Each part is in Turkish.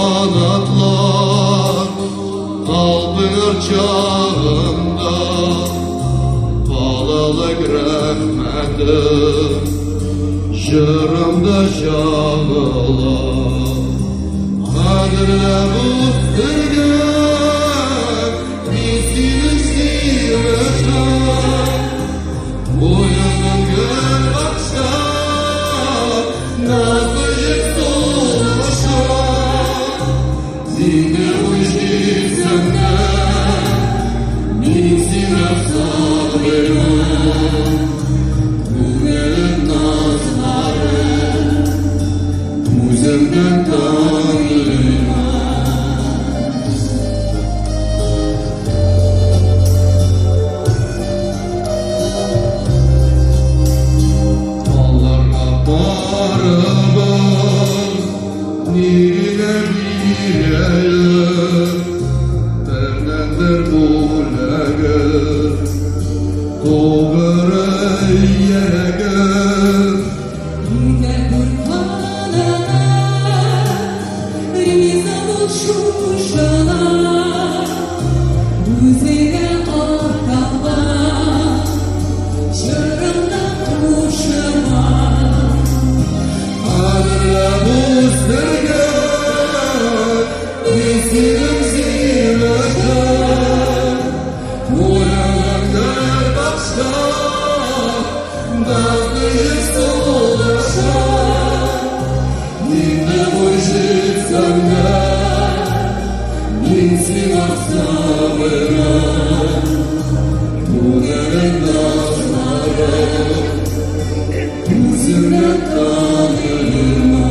kanatlar kalbur çağında Palalık rahmetim Şırımda şahılar Kadirle bu sırgın Bizini silmeşler Boyunun gül baksa Nazlıcık solmaşa Zinde uyuşur senden Bizine sabrım Bugün nazlarım Muzemden tanrıma Allah'a barımız Nirine birelim Bernendir bu legir Doğru yeregir Yine kurbanına Remize buluşuşana Müzeye ortama Şırımda kuşama Adırla bu sırgın Bizim zilmeşler Uyanıktır başka Nazlıyı solaşar Dinle bu işit senden Binsin aksamına Bu derin nazları Yüzüne kanırma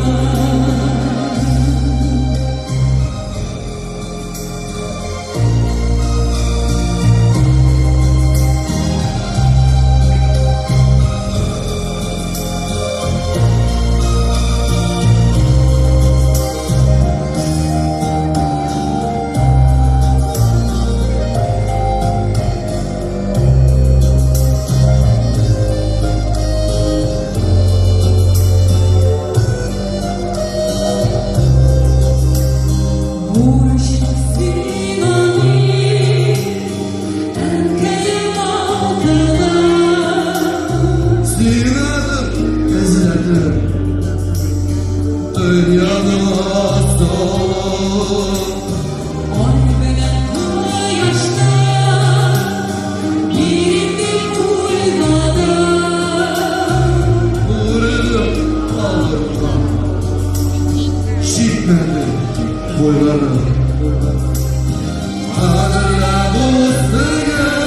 Dünyanın aslı Oy belen yaşta Girindim uygada Vurulup alırlar Şitmedi boyları Adırla bu sırgın